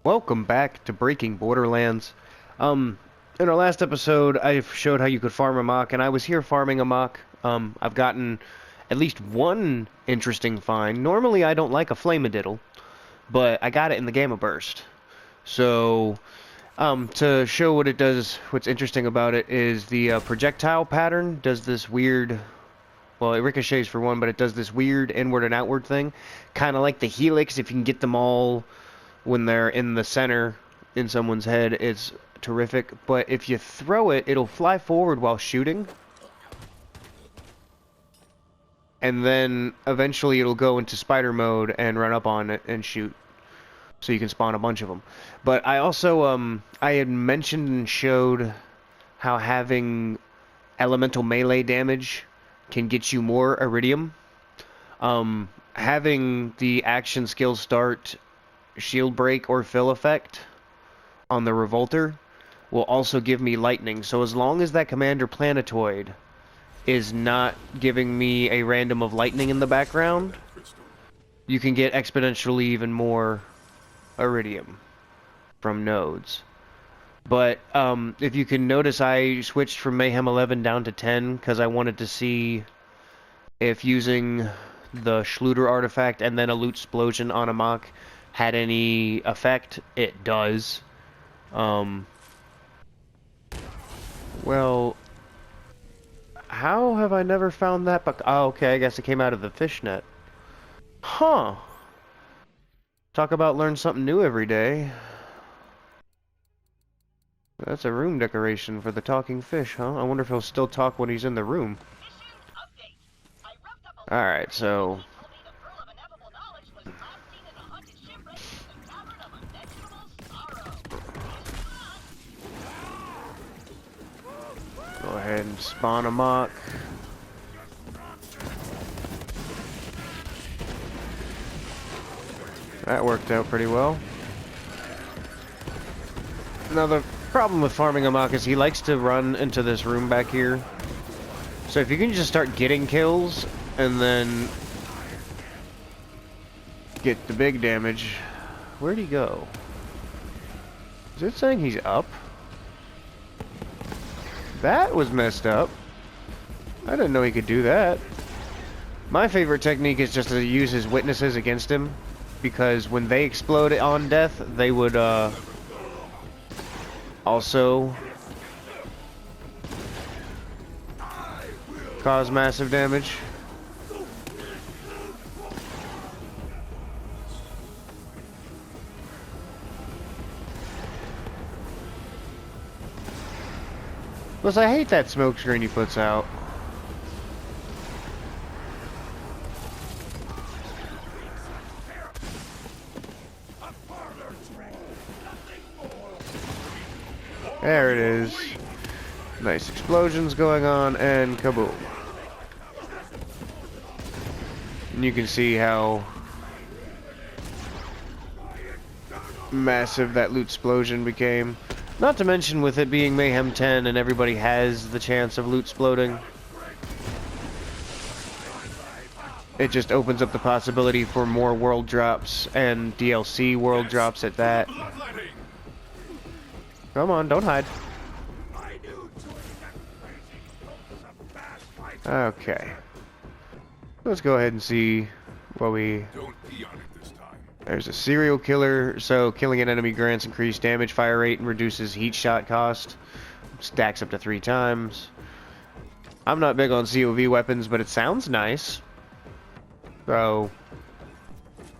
Welcome back to Breaking Borderlands. In our last episode, I showed how you could farm a mock, and I was here farming a mock. I've gotten at least one interesting find. Normally, I don't like a flamadiddle, but I got it in the Gamma Burst. So, to show what it does, what's interesting about it is the projectile pattern does this weird. Well, it ricochets for one, but it does this weird inward and outward thing, kind of like the helix. If you can get them all when they're in the center in someone's head, it's terrific. But if you throw it, it'll fly forward while shooting. And then eventually it'll go into spider mode and run up on it and shoot. So you can spawn a bunch of them. But I also, I had mentioned and showed how having elemental melee damage can get you more iridium. Having the action skill start shield break or fill effect on the revolter will also give me lightning. So as long as that commander planetoid is not giving me a random of lightning in the background, you can get exponentially even more iridium from nodes. But if you can notice, I switched from Mayhem 11 down to 10 because I wanted to see if using the Schluter artifact and then a loot explosion on a mock had any effect. It does. Well, how have I never found that? Oh, okay, I guess it came out of the fishnet. Huh. Talk about learn something new every day. That's a room decoration for the talking fish, huh? I wonder if he'll still talk when he's in the room. Alright, so go ahead and spawn a mock. That worked out pretty well. Now the problem with farming a mock is he likes to run into this room back here. So if you can just start getting kills and then get the big damage. Where'd he go? Is it saying he's up? That was messed up. I didn't know he could do that. My favorite technique is just to use his witnesses against him, because when they explode on death, they would also cause massive damage. Plus, I hate that smoke screen he puts out. There it is. Nice explosions going on, and kaboom. And you can see how massive that loot explosion became. Not to mention with it being Mayhem 10 and everybody has the chance of loot exploding, it just opens up the possibility for more world drops and DLC world drops at that. Come on, don't hide. Okay. Let's go ahead and see what we... There's a serial killer, so killing an enemy grants increased damage, fire rate, and reduces heat shot cost. Stacks up to 3 times. I'm not big on COV weapons, but it sounds nice. So,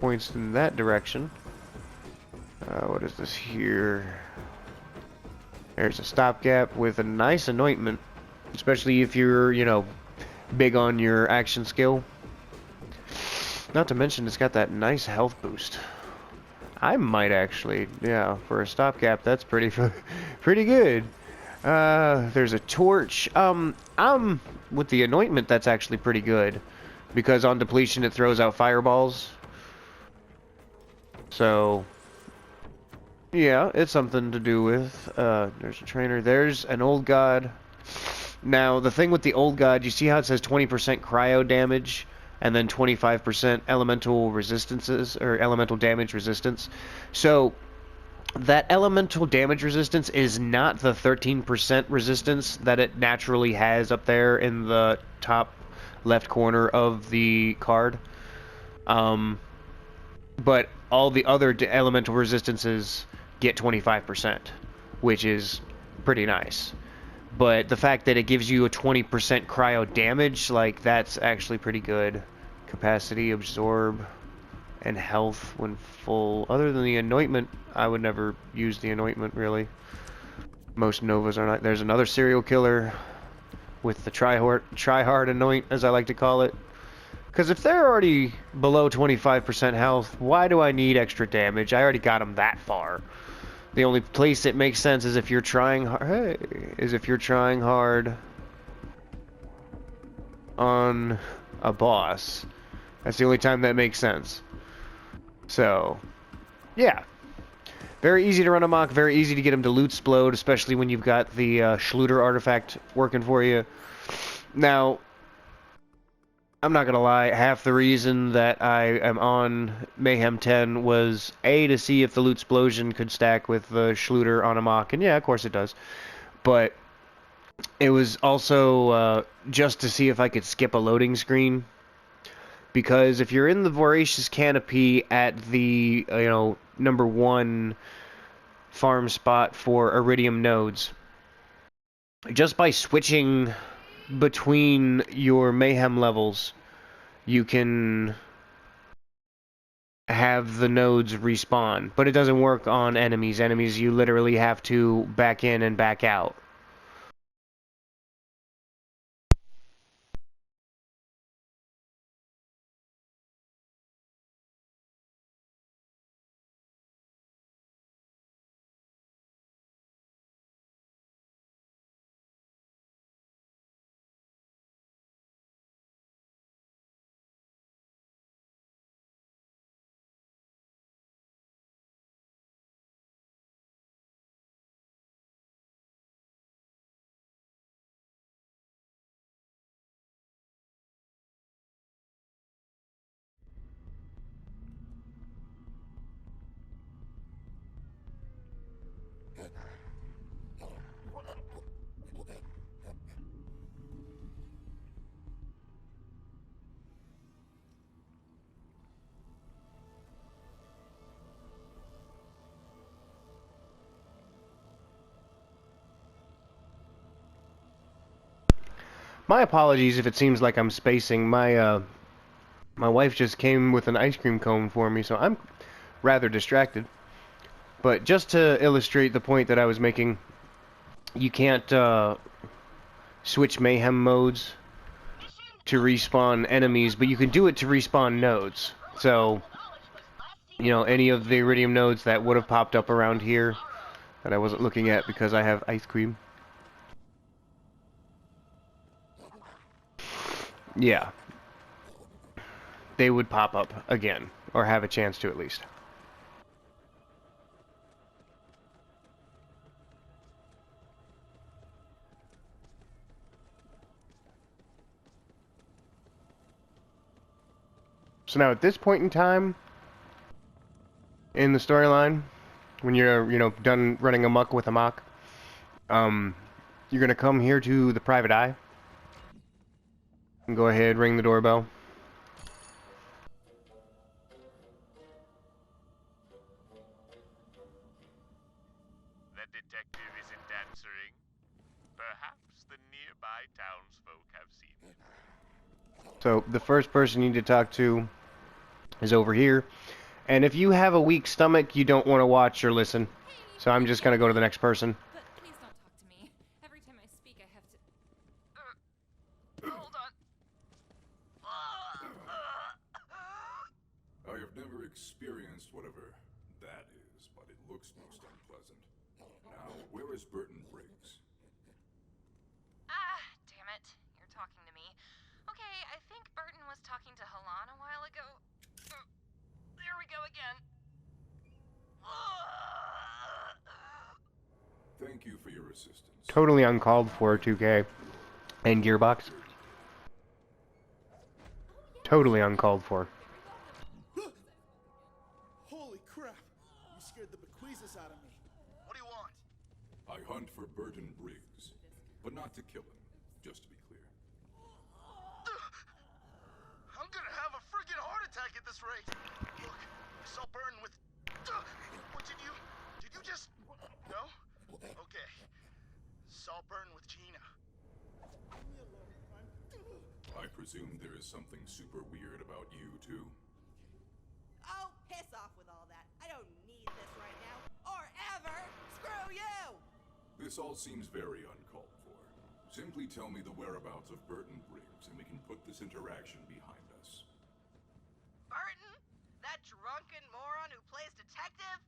points in that direction. What is this here? There's a stopgap with a nice anointment, especially if you're, you know, big on your action skill. Not to mention it's got that nice health boost. I might actually, yeah, for a stopgap, that's pretty good. There's a torch. With the anointment, that's actually pretty good, because on depletion it throws out fireballs. So, yeah, it's something to do with. There's a trainer. There's an old god. Now, the thing with the old god, you see how it says 20% cryo damage? And then 25% elemental resistances, or elemental damage resistance. So, that elemental damage resistance is not the 13% resistance that it naturally has up there in the top left corner of the card. But all the other elemental resistances get 25%, which is pretty nice. But the fact that it gives you a 20% cryo damage, like, that's actually pretty good. Capacity, absorb, and health when full. Other than the anointment, I would never use the anointment, really. Most Novas are not. There's another serial killer with the try-hard anoint, as I like to call it. Because if they're already below 25% health, why do I need extra damage? I already got them that far. The only place it makes sense is if you're trying hard on a boss. That's the only time that makes sense. So, yeah. Very easy to run amok, very easy to get him to loot explode, especially when you've got the Schluter artifact working for you. Now, I'm not gonna lie, half the reason that I am on Mayhem 10 was A, to see if the loot explosion could stack with the Schluter on amok, and yeah, of course it does. But it was also just to see if I could skip a loading screen. Because if you're in the Voracious Canopy at the, number 1 farm spot for Iridium nodes, just by switching between your Mayhem levels, you can have the nodes respawn. But it doesn't work on enemies. Enemies, you literally have to back in and back out. My apologies if it seems like I'm spacing. My wife just came with an ice cream cone for me, so I'm rather distracted. But just to illustrate the point that I was making, you can't switch Mayhem modes to respawn enemies, but you can do it to respawn nodes. So, any of the Iridium nodes that would have popped up around here that I wasn't looking at because I have ice cream. Yeah. They would pop up again, or have a chance to at least. So now at this point in time in the storyline, when you're, done running amok with amok, you're gonna come here to the private eye and go ahead, ring the doorbell. The detective isn't answering. Perhaps the nearby townsfolk have seen him. So the first person you need to talk to is over here. And if you have a weak stomach, you don't want to watch or listen. So I'm just going to go to the next person. But please don't talk to me. Every time I speak, I have to... hold on. I have never experienced whatever that is, but it looks most unpleasant. Now, where is Burton Briggs? Damn it. You're talking to me. Okay, I think Burton was talking to Halan a while ago. There we go again. Thank you for your assistance. Totally uncalled for, 2K. And Gearbox. Totally uncalled for. Holy crap! You scared the bequeezes out of me. What do you want? I hunt for Burton Briggs, but not to kill him, just to be clear. I'm gonna have a friggin' heart attack at this rate. Look, I saw Burton with... What did you just... No? Okay. Saw Burton with Gina. I presume there is something super weird about you, too? Oh, piss off with all that. I don't need this right now. Or ever. Screw you! This all seems very uncalled for. Simply tell me the whereabouts of Burton Briggs, and we can put this interaction behind us. Burton? That drunken moron who plays detective?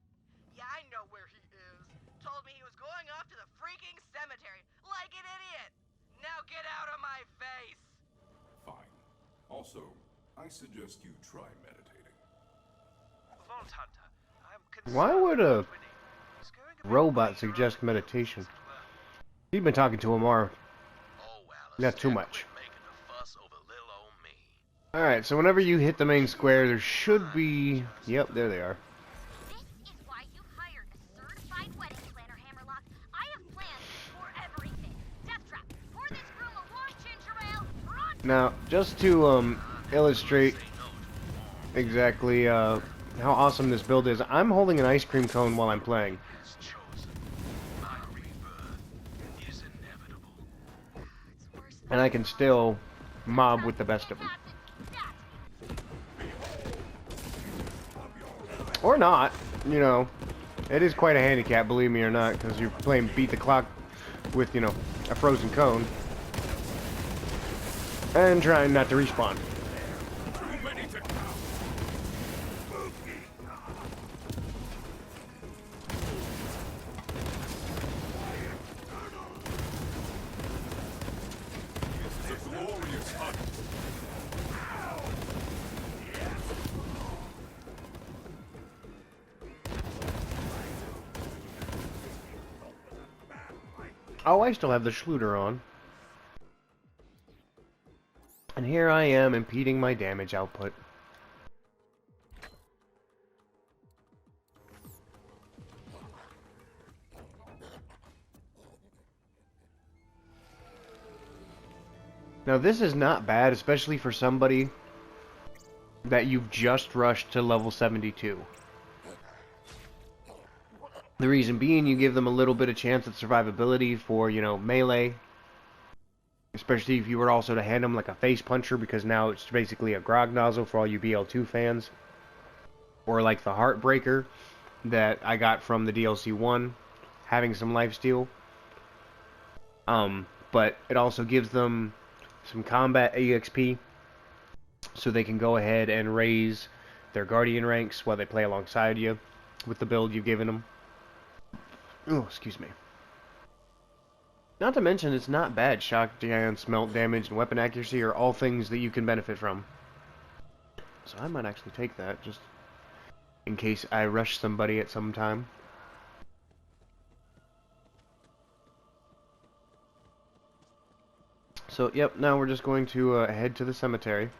Yeah, I know where he is. Told me he was going off to the freaking cemetery. Like an idiot! Now get out of my face! Fine. Also, I suggest you try meditating. Vault Hunter, I'm Why would a concerned it's going a bit robot weird suggest around meditation? as it were. He's been talking to Amar. Oh, Alice. Not too much. Quit making a fuss over little old me. Alright, so whenever you hit the main square, there should be... Yep, there they are. This is why you hired a certified wedding planner, Hammerlock. I have plans for everything. Death trap, pour this room a warm ginger ale, run! Now, just to illustrate exactly how awesome this build is, I'm holding an ice cream cone while I'm playing. My rebirth is inevitable. And I can still mob with the best of them. Or not, you know. It is quite a handicap, believe me or not, because you're playing beat the clock with, you know, a frozen cone. And trying not to respawn. It's a glorious hunt. Oh, I still have the Schluter on. And here I am impeding my damage output. Now this is not bad, especially for somebody that you've just rushed to level 72. The reason being, you give them a little bit of chance at survivability for, you know, melee. Especially if you were also to hand them like a face puncher, because now it's basically a grog nozzle for all you BL2 fans. Or like the Heartbreaker that I got from the DLC 1, having some lifesteal. But it also gives them some combat EXP, so they can go ahead and raise their Guardian ranks while they play alongside you with the build you've given them. Oh, excuse me. Not to mention, it's not bad. Shock, giant, smelt damage, and weapon accuracy are all things that you can benefit from. So I might actually take that, just in case I rush somebody at some time. So, yep, now we're just going to head to the cemetery.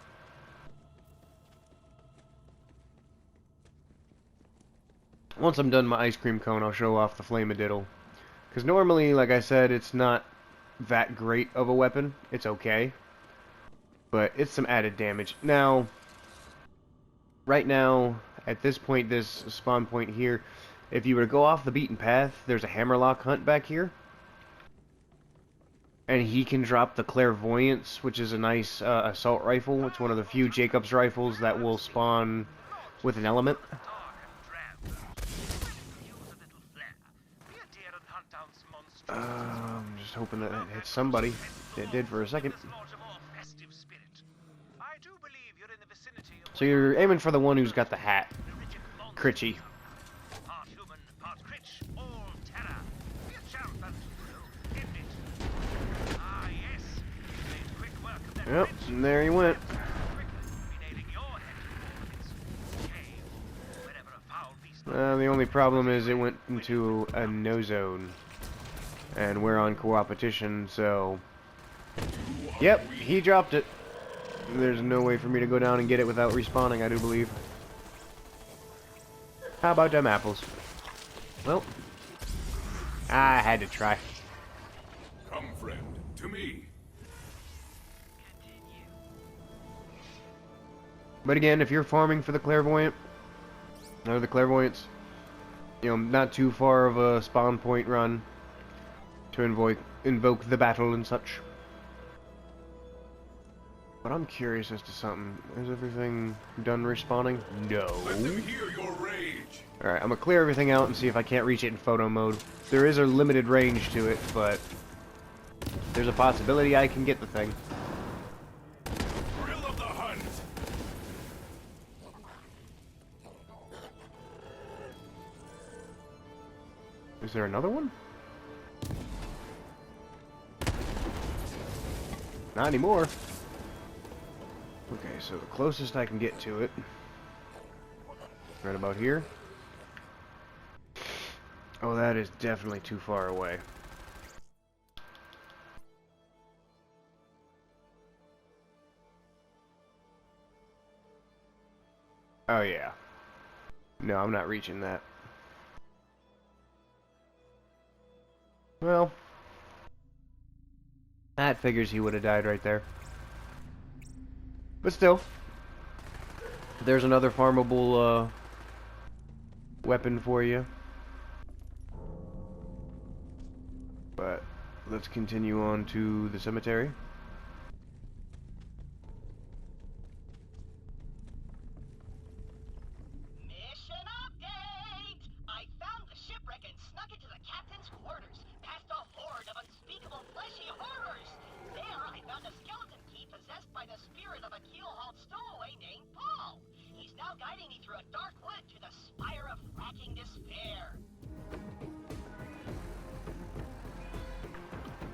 Once I'm done my ice cream cone, I'll show off the Flamadiddle. Because normally, like I said, it's not that great of a weapon. It's okay. But it's some added damage. Now, right now, at this point, this spawn point here, if you were to go off the beaten path, there's a Hammerlock hunt back here. And he can drop the Clairvoyance, which is a nice assault rifle. It's one of the few Jacobs rifles that will spawn with an element. I'm just hoping that it hits somebody. It did for a second. So you're aiming for the one who's got the hat. Critchy. Yep, and there he went. The only problem is it went into a no zone. And we're on co-opetition, so... Yep, he dropped it. There's no way for me to go down and get it without respawning, I do believe. How about them apples? Well, I had to try. Come, friend, to me. But again, if you're farming for the clairvoyant, or the clairvoyants, you know, not too far of a spawn point run to invoke the battle and such. But I'm curious as to something. Is everything done respawning? No. Let them hear your rage. Alright, I'm gonna clear everything out and see if I can't reach it in photo mode. There is a limited range to it, but there's a possibility I can get the thing. Thrill of the hunt. Is there another one? Not anymore. Okay, so the closest I can get to it, right about here. Oh, that is definitely too far away. Oh yeah. No, I'm not reaching that. Well, that figures he would have died right there. But still, there's another farmable weapon for you. But let's continue on to the cemetery. Mission update! I found the shipwreck and snuck into the captain's quarters, past a horde of unspeakable fleshy horrors. There, I found a skeleton key possessed by the spirit of a keelhauled stowaway named Paul. He's now guiding me through a dark wood to the spire of racking despair.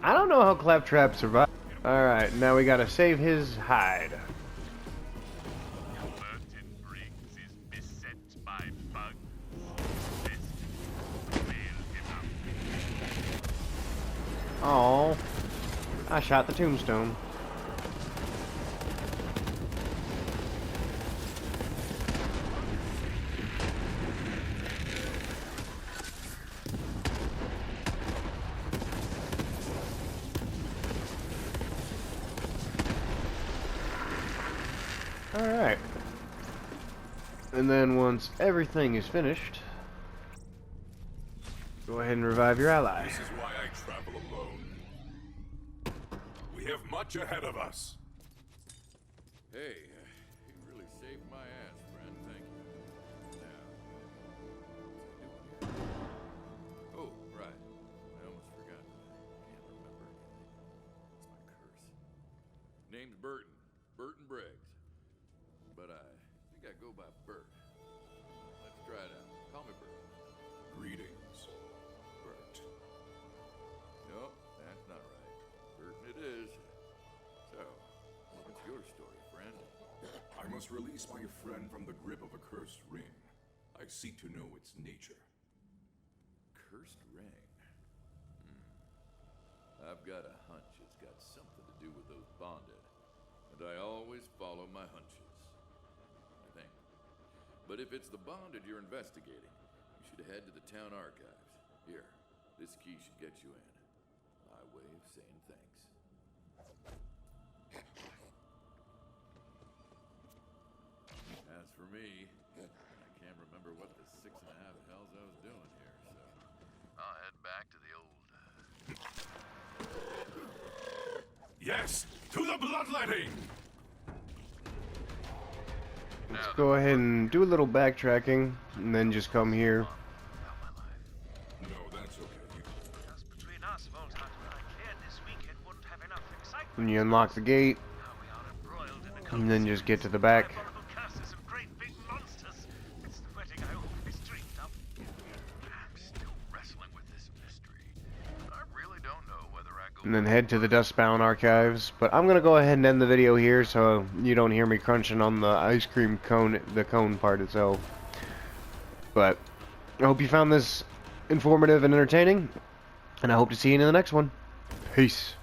I don't know how Claptrap survived. Alright, now we gotta save his hide. Burton Briggs is beset by bugs. Best bail him out. Oh, I shot the tombstone. Alright. And then once everything is finished, go ahead and revive your ally. This is why I travel alone. We have much ahead of us. Hey, you really saved my ass, friend. Thank you. Now, oh, right. I almost forgot. Can't remember. It's my curse. Name's Burton. Burton Briggs. But I think I go by Bert. Let's try it out. Call me Bert. Greetings, Bert. No, that's not right. Burton it is. So, what's your story, friend? I must release my friend from the grip of a cursed ring. I seek to know its nature. Cursed ring? I've got a hunch it's got something to do with those bonded. And I always follow my hunches. I think. But if it's the bonded you're investigating, you should head to the town archives. Here, this key should get you in. My way of saying thanks. As for me, I can't remember what the 6.5 hells I was doing here, so I'll head back to the old... Yes, to the bloodletting! Let's go ahead and do a little backtracking, and then just come here. No, that's okay. Just between us, Vault Hunter, I cared this weekend wouldn't have enough excitement. When you unlock the gate, Now we are embroiled in the and then just get to the back. diabolical curses of great big monsters. It's the wedding I always dreamed of. I'm still wrestling with this mystery. I really don't know whether I go... And then head to the Dustbound archives. But I'm gonna go ahead and end the video here, so you don't hear me crunching on the ice cream cone, the cone part itself. But I hope you found this informative and entertaining, and I hope to see you in the next one. Peace.